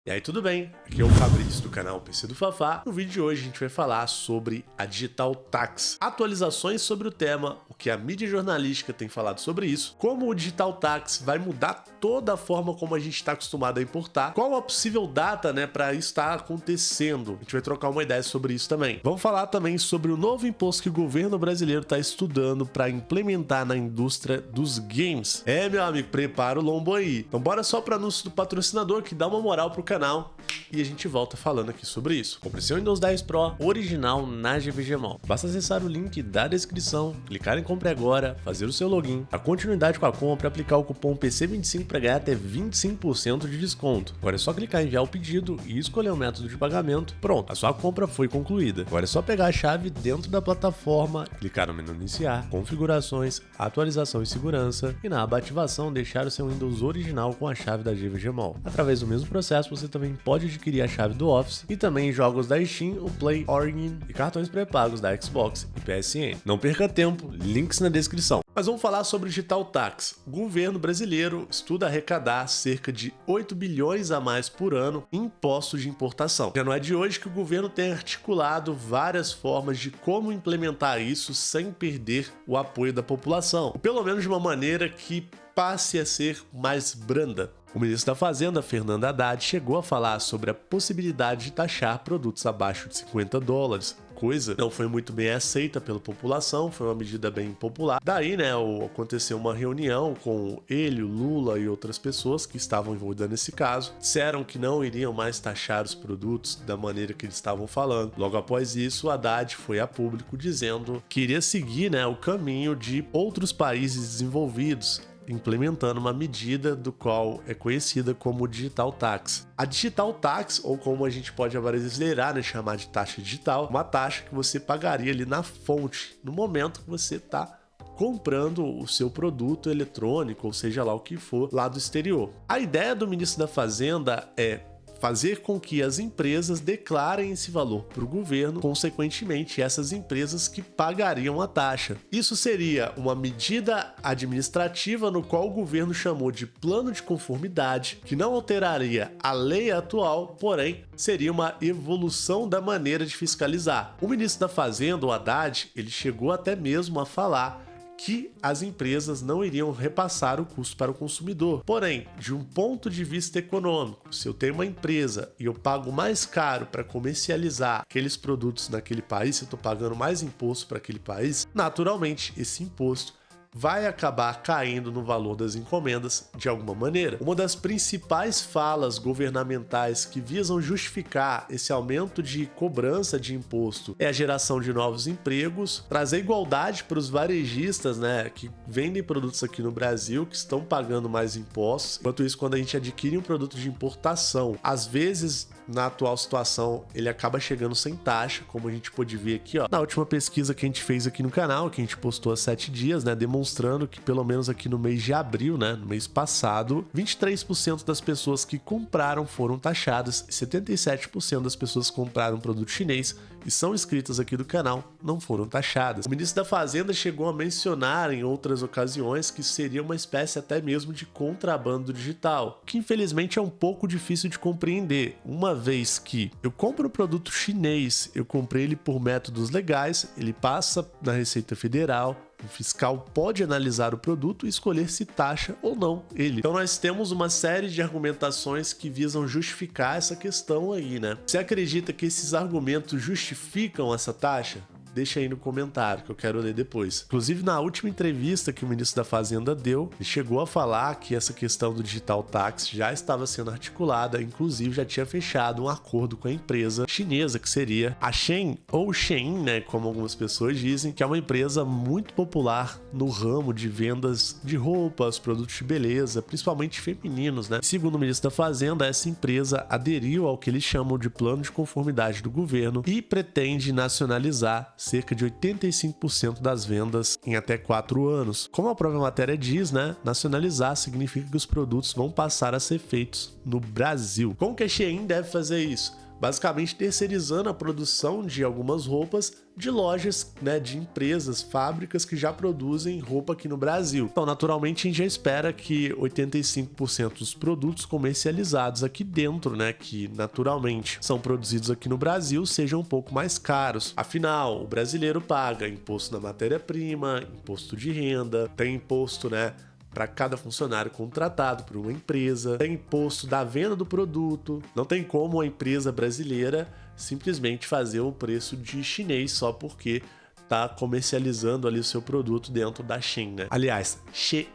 E aí, tudo bem? Aqui é o Fabrício do canal PC do Fafá. No vídeo de hoje a gente vai falar sobre a Digital Tax, atualizações sobre o tema, o que a mídia jornalística tem falado sobre isso, como o Digital Tax vai mudar toda a forma como a gente está acostumado a importar, qual a possível data, para isso estar acontecendo. A gente vai trocar uma ideia sobre isso também. Vamos falar também sobre o novo imposto que o governo brasileiro está estudando para implementar na indústria dos games. Meu amigo, prepara o lombo aí. Então bora só para o anúncio do patrocinador que dá uma moral pro canal e a gente volta falando aqui sobre isso. Compre seu Windows 10 Pro original na GVG Mall. Basta acessar o link da descrição, clicar em compre agora, fazer o seu login, a continuidade com a compra, aplicar o cupom PC25 para ganhar até 25% de desconto. Agora é só clicar em enviar o pedido e escolher o método de pagamento. Pronto, a sua compra foi concluída. Agora é só pegar a chave dentro da plataforma, clicar no menu iniciar, configurações, atualização e segurança e na aba ativação deixar o seu Windows original com a chave da GVG Mall. Através do mesmo processo você também pode adquirir a chave do Office e também jogos da Steam, o Play, Origin e cartões pré-pagos da Xbox e PSN. Não perca tempo, links na descrição. Mas vamos falar sobre Digital Tax. O governo brasileiro estuda arrecadar cerca de 8 bilhões a mais por ano em impostos de importação. Já não é de hoje que o governo tem articulado várias formas de como implementar isso sem perder o apoio da população, ou pelo menos de uma maneira que passe a ser mais branda. O ministro da Fazenda, Fernando Haddad, chegou a falar sobre a possibilidade de taxar produtos abaixo de $50, coisa que não foi muito bem aceita pela população, foi uma medida bem impopular. Daí, aconteceu uma reunião com ele, o Lula e outras pessoas que estavam envolvidas nesse caso, disseram que não iriam mais taxar os produtos da maneira que eles estavam falando. Logo após isso, o Haddad foi a público dizendo que iria seguir, o caminho de outros países desenvolvidos, implementando uma medida do qual é conhecida como Digital Tax. A Digital Tax, ou como a gente pode abrasileirar, chamar de taxa digital, uma taxa que você pagaria ali na fonte, no momento que você está comprando o seu produto eletrônico, ou seja lá o que for, lá do exterior. A ideia do ministro da Fazenda é fazer com que as empresas declarem esse valor para o governo, consequentemente essas empresas que pagariam a taxa. Isso seria uma medida administrativa no qual o governo chamou de plano de conformidade, que não alteraria a lei atual, porém seria uma evolução da maneira de fiscalizar. O ministro da Fazenda, o Haddad, ele chegou até mesmo a falar que as empresas não iriam repassar o custo para o consumidor. Porém, de um ponto de vista econômico, se eu tenho uma empresa e eu pago mais caro para comercializar aqueles produtos naquele país, se eu estou pagando mais imposto para aquele país, naturalmente esse imposto vai acabar caindo no valor das encomendas de alguma maneira. Uma das principais falas governamentais que visam justificar esse aumento de cobrança de imposto é a geração de novos empregos, trazer igualdade para os varejistas, que vendem produtos aqui no Brasil, que estão pagando mais impostos. Enquanto isso, quando a gente adquire um produto de importação, às vezes, na atual situação, ele acaba chegando sem taxa, como a gente pôde ver aqui, na última pesquisa que a gente fez aqui no canal, que a gente postou há 7 dias, demonstrando que pelo menos aqui no mês de abril, no mês passado, 23% das pessoas que compraram foram taxadas e 77% das pessoas que compraram um produto chinês e são inscritas aqui do canal não foram taxadas. O ministro da Fazenda chegou a mencionar em outras ocasiões que seria uma espécie até mesmo de contrabando digital, que infelizmente é um pouco difícil de compreender, uma vez que eu compro um produto chinês, eu comprei ele por métodos legais, ele passa na Receita Federal, o fiscal pode analisar o produto e escolher se taxa ou não ele. Então nós temos uma série de argumentações que visam justificar essa questão aí, Você acredita que esses argumentos justificam essa taxa? Deixa aí no comentário que eu quero ler depois. Inclusive, na última entrevista que o ministro da Fazenda deu, ele chegou a falar que essa questão do Digital Tax já estava sendo articulada, inclusive já tinha fechado um acordo com a empresa chinesa, que seria a Shein, ou Shein, como algumas pessoas dizem, que é uma empresa muito popular no ramo de vendas de roupas, produtos de beleza, principalmente femininos, Segundo o ministro da Fazenda, essa empresa aderiu ao que eles chamam de plano de conformidade do governo e pretende nacionalizar cerca de 85% das vendas em até 4 anos. Como a própria matéria diz, nacionalizar significa que os produtos vão passar a ser feitos no Brasil. Como que a Shein deve fazer isso? basicamente terceirizando a produção de algumas roupas de lojas, né, de empresas, fábricas que já produzem roupa aqui no Brasil. Então, naturalmente, a gente já espera que 85% dos produtos comercializados aqui dentro, né, que naturalmente são produzidos aqui no Brasil, sejam um pouco mais caros. Afinal, o brasileiro paga imposto na matéria-prima, imposto de renda, tem imposto, né, para cada funcionário contratado por uma empresa, tem imposto da venda do produto. Não tem como a empresa brasileira simplesmente fazer um preço de chinês só porque tá comercializando ali o seu produto dentro da Shein, né? Aliás, Shein.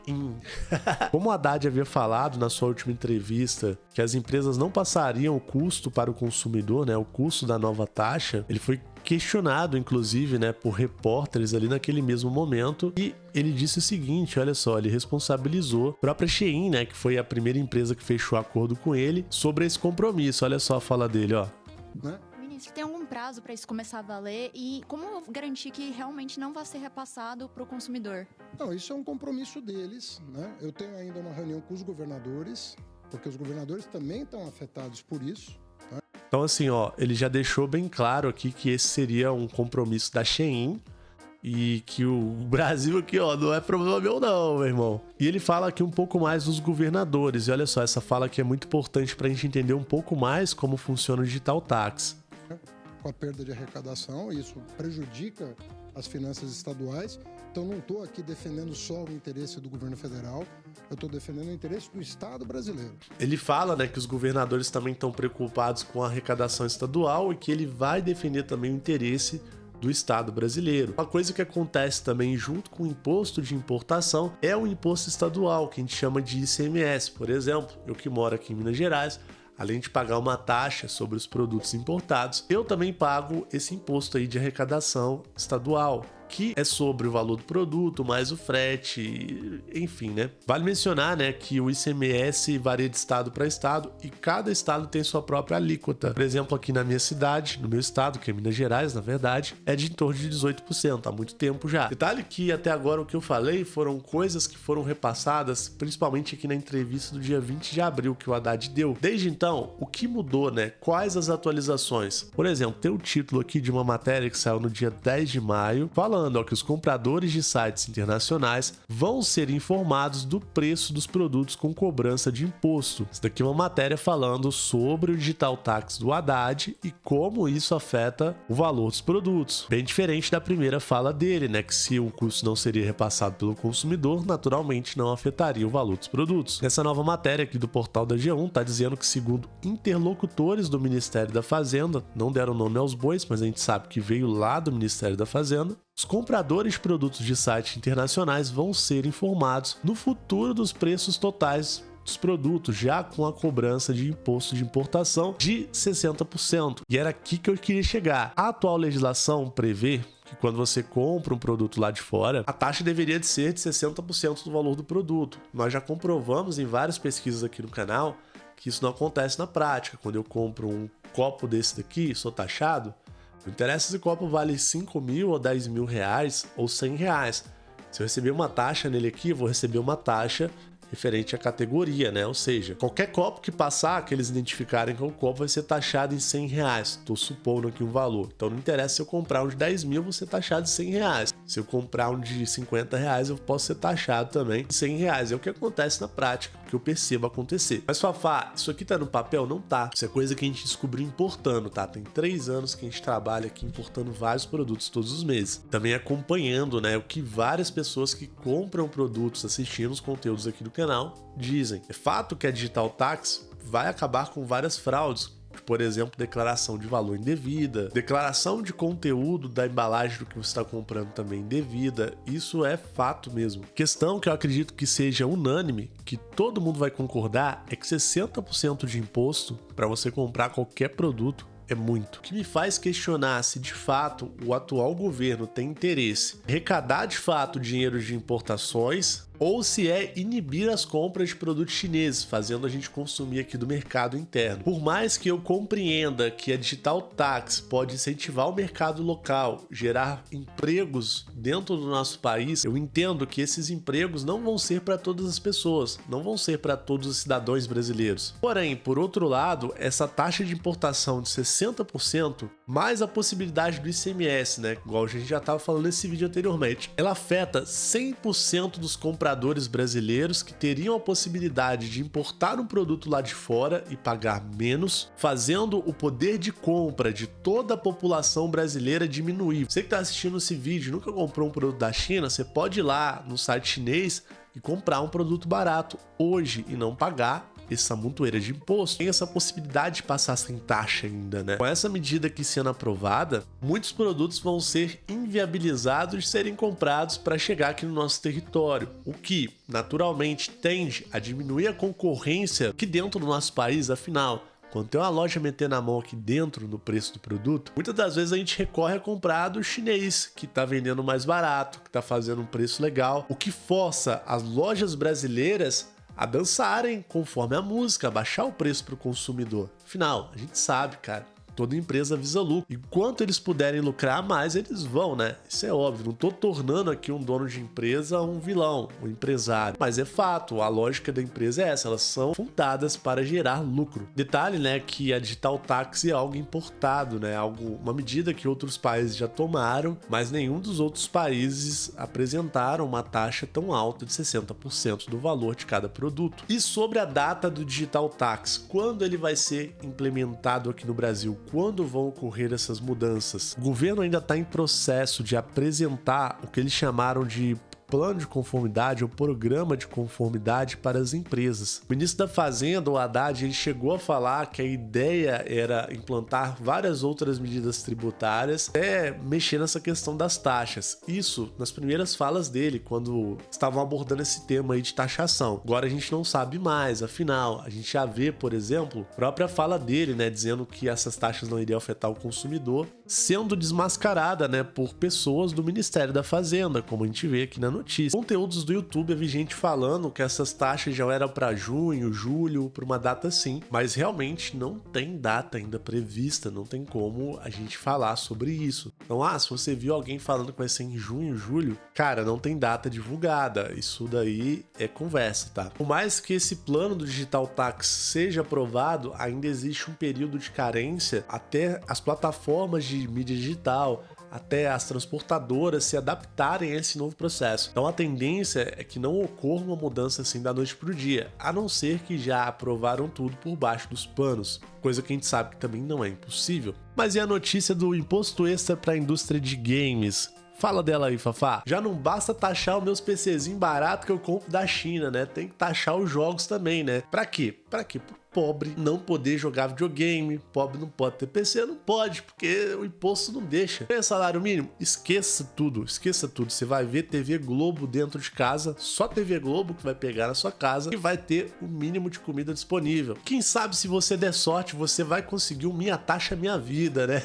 Como o Haddad havia falado na sua última entrevista que as empresas não passariam o custo para o consumidor, né, o custo da nova taxa, ele foi questionado, inclusive, né, por repórteres ali naquele mesmo momento, e ele disse o seguinte, olha só, ele responsabilizou a própria Shein, né, que foi a primeira empresa que fechou acordo com ele, sobre esse compromisso. Olha só a fala dele, ó. Ministro, tem algum prazo para isso começar a valer e como garantir que realmente não vai ser repassado para o consumidor? Não, isso é um compromisso deles, né? Eu tenho ainda uma reunião com os governadores, porque os governadores também estão afetados por isso. Então, assim, ó, ele já deixou bem claro aqui que esse seria um compromisso da Shein e que o Brasil aqui, ó, não é problema meu não, meu irmão. E ele fala aqui um pouco mais dos governadores. E olha só, essa fala aqui é muito importante pra gente entender um pouco mais como funciona o Digital Tax. Com a perda de arrecadação, isso prejudica as finanças estaduais. Então, não estou aqui defendendo só o interesse do governo federal, eu estou defendendo o interesse do Estado brasileiro. Ele fala, né, que os governadores também estão preocupados com a arrecadação estadual e que ele vai defender também o interesse do Estado brasileiro. Uma coisa que acontece também junto com o imposto de importação é o imposto estadual, que a gente chama de ICMS. Por exemplo, eu que moro aqui em Minas Gerais, além de pagar uma taxa sobre os produtos importados, eu também pago esse imposto aí de arrecadação estadual, que é sobre o valor do produto, mais o frete, enfim, né? Vale mencionar, né, que o ICMS varia de estado para estado e cada estado tem sua própria alíquota. Por exemplo, aqui na minha cidade, no meu estado, que é Minas Gerais, na verdade, é de em torno de 18%, há muito tempo já. Detalhe que até agora o que eu falei foram coisas que foram repassadas, principalmente aqui na entrevista do dia 20 de abril que o Haddad deu. Desde então, o que mudou, né? Quais as atualizações? Por exemplo, tem o título aqui de uma matéria que saiu no dia 10 de maio, falando que os compradores de sites internacionais vão ser informados do preço dos produtos com cobrança de imposto. Isso daqui é uma matéria falando sobre o Digital Tax do Haddad e como isso afeta o valor dos produtos. Bem diferente da primeira fala dele, né, que se o custo não seria repassado pelo consumidor, naturalmente não afetaria o valor dos produtos. Nessa nova matéria aqui do portal da G1, tá dizendo que segundo interlocutores do Ministério da Fazenda, não deram nome aos bois, mas a gente sabe que veio lá do Ministério da Fazenda, os compradores de produtos de sites internacionais vão ser informados no futuro dos preços totais dos produtos, já com a cobrança de imposto de importação de 60%. E era aqui que eu queria chegar. A atual legislação prevê que quando você compra um produto lá de fora, a taxa deveria de ser de 60% do valor do produto. Nós já comprovamos em várias pesquisas aqui no canal que isso não acontece na prática. Quando eu compro um copo desse daqui, sou taxado, não interessa se o copo vale 5 mil ou 10 mil reais ou 100 reais. Se eu receber uma taxa nele aqui, eu vou receber uma taxa referente à categoria, né? Ou seja, qualquer copo que passar, que eles identificarem que o copo vai ser taxado em 100 reais. Estou supondo aqui um valor. Então não interessa se eu comprar um de 10 mil, vou ser taxado de 100 reais. Se eu comprar um de 50 reais, eu posso ser taxado também de 100 reais. É o que acontece na prática, que eu percebo acontecer. Mas Fafá, isso aqui tá no papel? Não tá. Isso é coisa que a gente descobriu importando, tá? Tem 3 anos que a gente trabalha aqui importando vários produtos todos os meses. Também acompanhando, né, o que várias pessoas que compram produtos assistindo os conteúdos aqui do canal dizem. É fato que a Digital Tax vai acabar com várias fraudes, por exemplo, declaração de valor indevida, declaração de conteúdo da embalagem do que você está comprando também indevida. Isso é fato mesmo. Questão que eu acredito que seja unânime, que todo mundo vai concordar, é que 60% de imposto para você comprar qualquer produto é muito. O que me faz questionar se de fato o atual governo tem interesse em arrecadar de fato dinheiro de importações ou se é inibir as compras de produtos chineses, fazendo a gente consumir aqui do mercado interno. Por mais que eu compreenda que a Digital Tax pode incentivar o mercado local, gerar empregos dentro do nosso país, eu entendo que esses empregos não vão ser para todas as pessoas, não vão ser para todos os cidadãos brasileiros. Porém, por outro lado, essa taxa de importação de 60%, mais a possibilidade do ICMS, né, igual a gente já estava falando nesse vídeo anteriormente, ela afeta 100% dos compradores brasileiros que teriam a possibilidade de importar um produto lá de fora e pagar menos, fazendo o poder de compra de toda a população brasileira diminuir. Você que está assistindo esse vídeo nunca comprou um produto da China, você pode ir lá no site chinês e comprar um produto barato hoje e não pagar essa montoeira de imposto. Tem essa possibilidade de passar sem taxa ainda, né? Com essa medida aqui sendo aprovada, muitos produtos vão ser inviabilizados de serem comprados para chegar aqui no nosso território, o que naturalmente tende a diminuir a concorrência aqui dentro do nosso país. Afinal, quando tem uma loja metendo a mão aqui dentro no preço do produto, muitas das vezes a gente recorre a comprar do chinês, que está vendendo mais barato, que está fazendo um preço legal, o que força as lojas brasileiras a dançarem conforme a música, a baixar o preço para o consumidor. Afinal, a gente sabe, cara, toda empresa visa lucro. E quanto eles puderem lucrar mais, eles vão, né? Isso é óbvio. Não tô tornando aqui um dono de empresa um vilão, um empresário. Mas é fato, a lógica da empresa é essa. Elas são fundadas para gerar lucro. Detalhe, né, que a Digital Tax é algo importado, né? Uma medida que outros países já tomaram, mas nenhum dos outros países apresentaram uma taxa tão alta de 60% do valor de cada produto. E sobre a data do Digital Tax, quando ele vai ser implementado aqui no Brasil? Quando vão ocorrer essas mudanças? O governo ainda está em processo de apresentar o que eles chamaram de plano de conformidade ou programa de conformidade para as empresas. O ministro da Fazenda, o Haddad, ele chegou a falar que a ideia era implantar várias outras medidas tributárias, até mexer nessa questão das taxas. Isso nas primeiras falas dele, quando estavam abordando esse tema aí de taxação. Agora a gente não sabe mais, afinal, a gente já vê, por exemplo, a própria fala dele, né, dizendo que essas taxas não iriam afetar o consumidor, sendo desmascarada, né, por pessoas do Ministério da Fazenda, como a gente vê aqui na notícia. Conteúdos do YouTube, eu vi gente falando que essas taxas já eram para junho, julho, para uma data assim, mas realmente não tem data ainda prevista, não tem como a gente falar sobre isso. Então, se você viu alguém falando que vai ser em junho, julho, cara, não tem data divulgada, isso daí é conversa, tá? Por mais que esse plano do Digital Tax seja aprovado, ainda existe um período de carência até as plataformas de mídia digital, até as transportadoras se adaptarem a esse novo processo. Então a tendência é que não ocorra uma mudança assim da noite para o dia, a não ser que já aprovaram tudo por baixo dos panos, coisa que a gente sabe que também não é impossível. Mas e a notícia do imposto extra para a indústria de games? Fala dela aí, Fafá. Já não basta taxar os meus PCzinhos barato que eu compro da China, né? Tem que taxar os jogos também, né? Pra quê? Pra quê? Pro pobre não poder jogar videogame, pobre não pode ter PC, não pode, porque o imposto não deixa. Tem salário mínimo? Esqueça tudo, esqueça tudo. Você vai ver TV Globo dentro de casa, só TV Globo que vai pegar na sua casa e vai ter o mínimo de comida disponível. Quem sabe se você der sorte, você vai conseguir um Minha Taxa Minha Vida, né?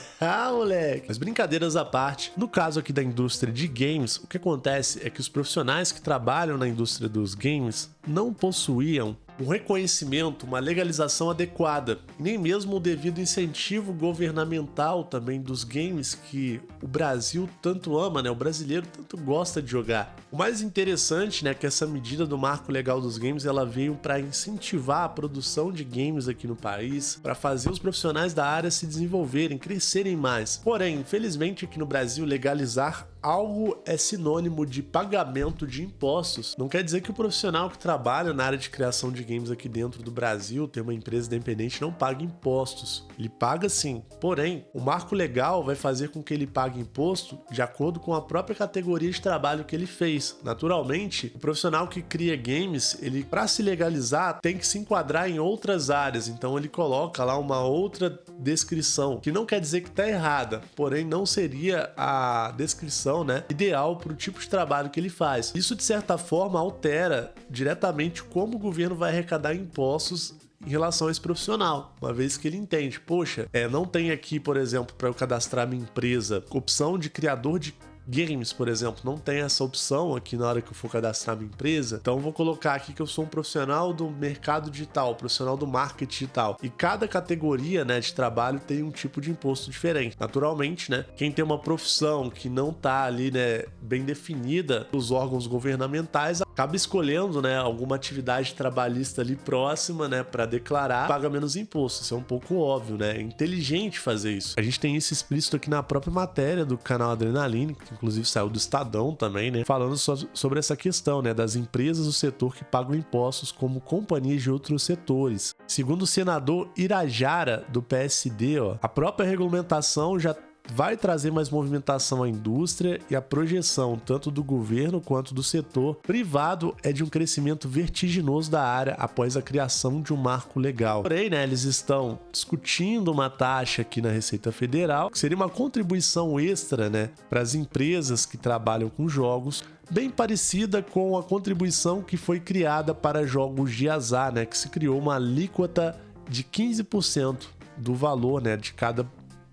Moleque! Mas brincadeiras à parte, no caso aqui da indústria de games, o que acontece é que os profissionais que trabalham na indústria dos games não possuíam um reconhecimento, uma legalização adequada, e nem mesmo o devido incentivo governamental também dos games que o Brasil tanto ama, né? O brasileiro tanto gosta de jogar. O mais interessante, né, é que essa medida do marco legal dos games, ela veio para incentivar a produção de games aqui no país, para fazer os profissionais da área se desenvolverem, crescerem mais. Porém, infelizmente aqui no Brasil, legalizar algo é sinônimo de pagamento de impostos. Não quer dizer que o profissional que trabalha na área de criação de games aqui dentro do Brasil, tem uma empresa independente, não paga impostos. Ele paga sim, porém, o marco legal vai fazer com que ele pague imposto de acordo com a própria categoria de trabalho que ele fez. Naturalmente, o profissional que cria games, ele, para se legalizar, tem que se enquadrar em outras áreas, então ele coloca lá uma outra descrição, que não quer dizer que está errada, porém não seria a descrição, né, ideal para o tipo de trabalho que ele faz. Isso, de certa forma, altera diretamente como o governo vai arrecadar impostos em relação a esse profissional, uma vez que ele entende, poxa, não tem aqui, por exemplo, para eu cadastrar minha empresa, opção de criador de games, por exemplo, não tem essa opção aqui na hora que eu for cadastrar minha empresa. Então eu vou colocar aqui que eu sou um profissional do mercado digital, profissional do marketing digital. E cada categoria, né, de trabalho tem um tipo de imposto diferente. Naturalmente, né, quem tem uma profissão que não tá ali, né, bem definida dos órgãos governamentais, acaba escolhendo, né, alguma atividade trabalhista ali próxima, né, para declarar, paga menos imposto. Isso é um pouco óbvio, né? É inteligente fazer isso. A gente tem isso explícito aqui na própria matéria do canal Adrenaline, que inclusive saiu do Estadão também, né, falando sobre essa questão, né, das empresas do setor que pagam impostos como companhias de outros setores. Segundo o senador Irajara, do PSD, ó, a própria regulamentação já vai trazer mais movimentação à indústria e a projeção tanto do governo quanto do setor privado é de um crescimento vertiginoso da área após a criação de um marco legal. Porém, né, eles estão discutindo uma taxa aqui na Receita Federal, que seria uma contribuição extra, né, para as empresas que trabalham com jogos, bem parecida com a contribuição que foi criada para jogos de azar, né, que se criou uma alíquota de 15% do valor, né, de cada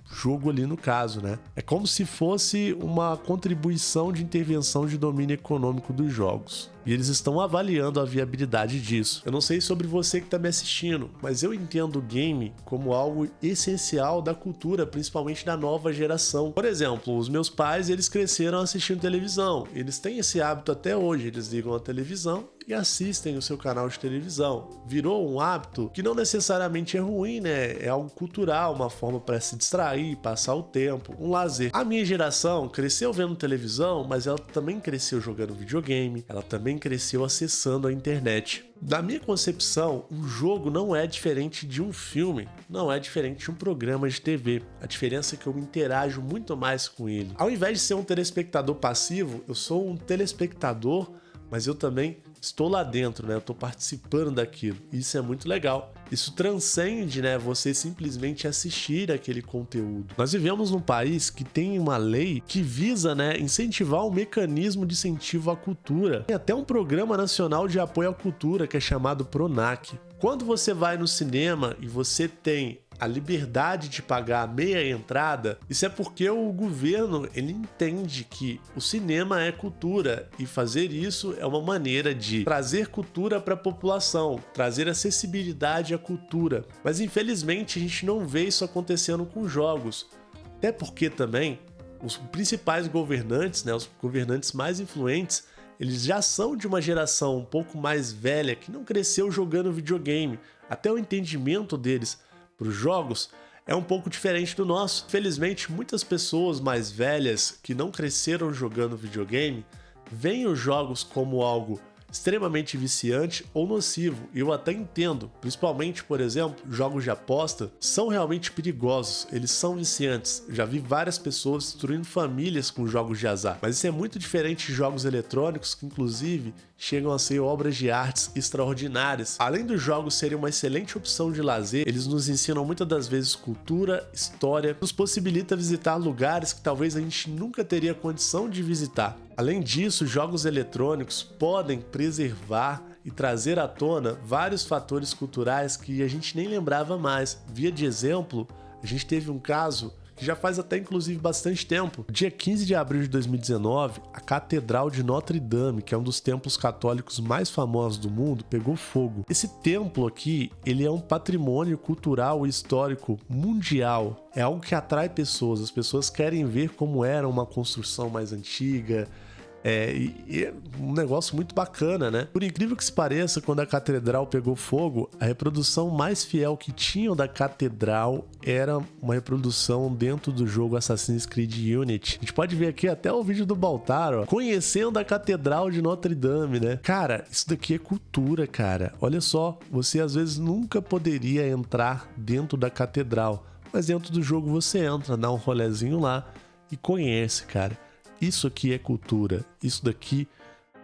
jogo ali no caso, né? É como se fosse uma contribuição de intervenção de domínio econômico dos jogos. E eles estão avaliando a viabilidade disso. Eu não sei sobre você que está me assistindo, mas eu entendo o game como algo essencial da cultura, principalmente da nova geração. Por exemplo, os meus pais, eles cresceram assistindo televisão. Eles têm esse hábito até hoje. Eles ligam a televisão e assistem o seu canal de televisão. Virou um hábito que não necessariamente é ruim, né? É algo cultural, uma forma para se distrair, passar o tempo, um lazer. A minha geração cresceu vendo televisão, mas ela também cresceu jogando videogame, ela também cresceu acessando a internet. Da minha concepção, um jogo não é diferente de um filme, não é diferente de um programa de TV. A diferença é que eu interajo muito mais com ele. Ao invés de ser um telespectador passivo, eu sou um telespectador, mas eu também estou lá dentro, né? Eu estou participando daquilo. Isso é muito legal. Isso transcende, né, você simplesmente assistir aquele conteúdo. Nós vivemos num país que tem uma lei que visa, né, incentivar um mecanismo de incentivo à cultura. Tem até um programa nacional de apoio à cultura que é chamado PRONAC. Quando você vai no cinema e você tem a liberdade de pagar meia entrada, isso é porque o governo ele entende que o cinema é cultura e fazer isso é uma maneira de trazer cultura para a população, trazer acessibilidade à cultura. Mas infelizmente a gente não vê isso acontecendo com jogos, até porque também os principais governantes, né, os governantes mais influentes, eles já são de uma geração um pouco mais velha que não cresceu jogando videogame. Até o entendimento deles para os jogos é um pouco diferente do nosso. Felizmente, muitas pessoas mais velhas que não cresceram jogando videogame veem os jogos como algo extremamente viciante ou nocivo, e eu até entendo, principalmente, por exemplo, jogos de aposta são realmente perigosos, eles são viciantes. Já vi várias pessoas destruindo famílias com jogos de azar, mas isso é muito diferente de jogos eletrônicos que inclusive chegam a ser obras de artes extraordinárias. Além dos jogos serem uma excelente opção de lazer, eles nos ensinam muitas das vezes cultura, história, nos possibilita visitar lugares que talvez a gente nunca teria condição de visitar. Além disso, jogos eletrônicos podem preservar e trazer à tona vários fatores culturais que a gente nem lembrava mais. Via de exemplo, a gente teve um caso que já faz até inclusive bastante tempo. Dia 15 de abril de 2019, a Catedral de Notre Dame, que é um dos templos católicos mais famosos do mundo, pegou fogo. Esse templo aqui, ele é um patrimônio cultural e histórico mundial. É algo que atrai pessoas, as pessoas querem ver como era uma construção mais antiga. É um negócio muito bacana, né? Por incrível que se pareça, quando a catedral pegou fogo, a reprodução mais fiel que tinham da catedral era uma reprodução dentro do jogo Assassin's Creed Unity. A gente pode ver aqui até o vídeo do Baltar, ó, conhecendo a Catedral de Notre Dame, né? Cara, isso daqui é cultura, cara. Olha só, você às vezes nunca poderia entrar dentro da catedral, mas dentro do jogo você entra, dá um rolezinho lá e conhece, cara. Isso aqui é cultura, isso daqui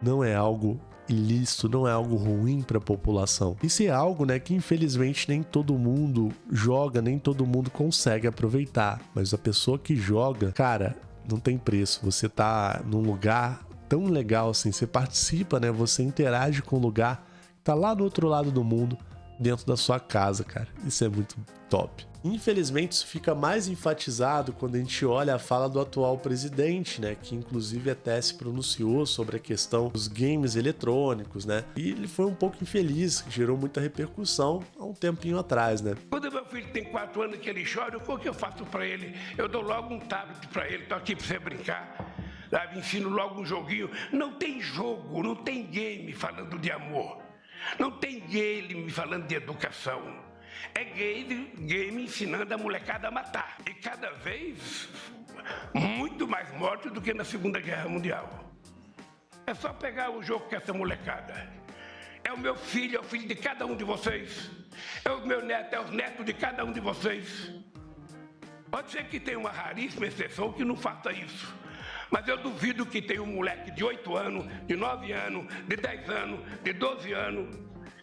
não é algo ilícito, não é algo ruim para a população. Isso é algo, né, que infelizmente nem todo mundo joga, nem todo mundo consegue aproveitar. Mas a pessoa que joga, cara, não tem preço. Você tá num lugar tão legal assim, você participa, né, você interage com o lugar, tá lá do outro lado do mundo, dentro da sua casa, cara. Isso é muito top. Infelizmente, isso fica mais enfatizado quando a gente olha a fala do atual presidente, né? Que inclusive até se pronunciou sobre a questão dos games eletrônicos, né? E ele foi um pouco infeliz, gerou muita repercussão há um tempinho atrás, né? Quando meu filho tem 4 anos que ele chora, o que eu faço pra ele? Eu dou logo um tablet pra ele, tô aqui pra você brincar. Sabe? Ensino logo um joguinho. Não tem jogo, não tem game falando de amor. Não tem game falando de educação. É game ensinando a molecada a matar. E cada vez muito mais morte do que na Segunda Guerra Mundial. É só pegar o jogo com essa molecada. É o meu filho, é o filho de cada um de vocês. É o meu neto, é os netos de cada um de vocês. Pode ser que tenha uma raríssima exceção que não faça isso. Mas eu duvido que tenha um moleque de 8 anos, de 9 anos, de 10 anos, de 12 anos,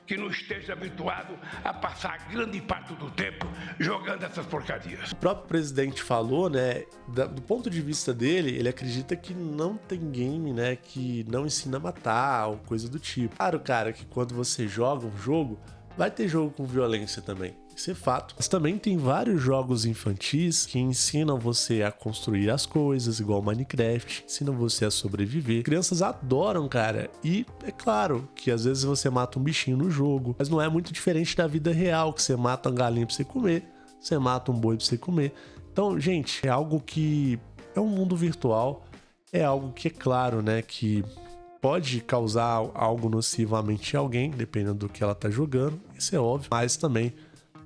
que não esteja habituado a passar grande parte do tempo jogando essas porcarias. O próprio presidente falou, né, do ponto de vista dele, ele acredita que não tem game, né, que não ensina a matar ou coisa do tipo. Claro, cara, que quando você joga um jogo, vai ter jogo com violência também. Isso é fato. Mas também tem vários jogos infantis que ensinam você a construir as coisas, igual Minecraft, ensinam você a sobreviver. Crianças adoram, cara. E é claro que às vezes você mata um bichinho no jogo, mas não é muito diferente da vida real, que você mata uma galinha pra você comer, você mata um boi pra você comer. Então, gente, é algo que é um mundo virtual, é algo que é claro, né, que pode causar algo nocivamente a alguém, dependendo do que ela tá jogando, isso é óbvio, mas também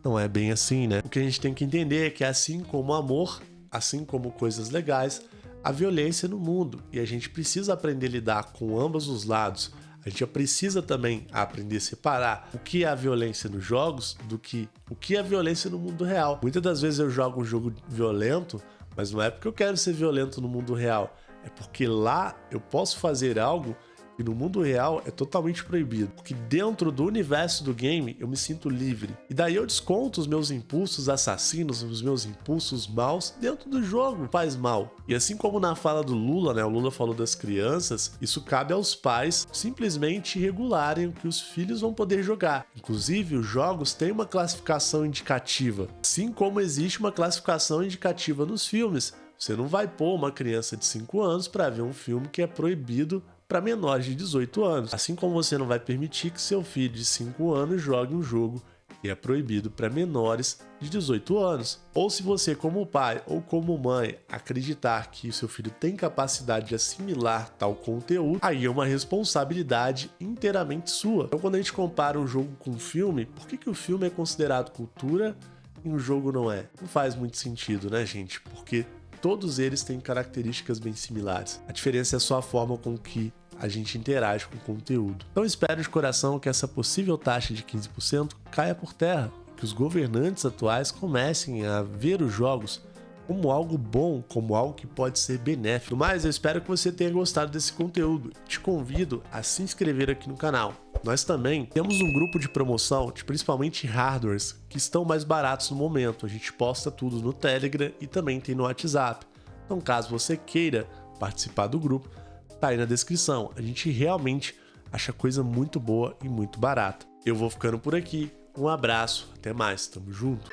não é bem assim, né? O que a gente tem que entender é que assim como o amor, assim como coisas legais, há violência no mundo e a gente precisa aprender a lidar com ambos os lados. A gente precisa também aprender a separar o que é a violência nos jogos do que o que é a violência no mundo real. Muitas das vezes eu jogo um jogo violento, mas não é porque eu quero ser violento no mundo real, é porque lá eu posso fazer algo que no mundo real é totalmente proibido. Porque dentro do universo do game eu me sinto livre. E daí eu desconto os meus impulsos assassinos, os meus impulsos maus dentro do jogo. Faz mal. E assim como na fala do Lula, né? O Lula falou das crianças, isso cabe aos pais simplesmente regularem o que os filhos vão poder jogar. Inclusive, os jogos têm uma classificação indicativa. Assim como existe uma classificação indicativa nos filmes. Você não vai pôr uma criança de 5 anos para ver um filme que é proibido para menores de 18 anos. Assim como você não vai permitir que seu filho de 5 anos jogue um jogo que é proibido para menores de 18 anos. Ou se você, como pai ou como mãe, acreditar que seu filho tem capacidade de assimilar tal conteúdo, aí é uma responsabilidade inteiramente sua. Então, quando a gente compara um jogo com um filme, por que o filme é considerado cultura e um jogo não é? Não faz muito sentido, né, gente? Porque todos eles têm características bem similares. A diferença é só a forma com que a gente interage com o conteúdo. Então espero de coração que essa possível taxa de 15% caia por terra, que os governantes atuais comecem a ver os jogos como algo bom, como algo que pode ser benéfico. Mas eu espero que você tenha gostado desse conteúdo. Te convido a se inscrever aqui no canal. Nós também temos um grupo de promoção de principalmente hardwares que estão mais baratos no momento. A gente posta tudo no Telegram e também tem no WhatsApp. Então, caso você queira participar do grupo, tá aí na descrição. A gente realmente acha coisa muito boa e muito barata. Eu vou ficando por aqui. Um abraço, até mais, tamo junto.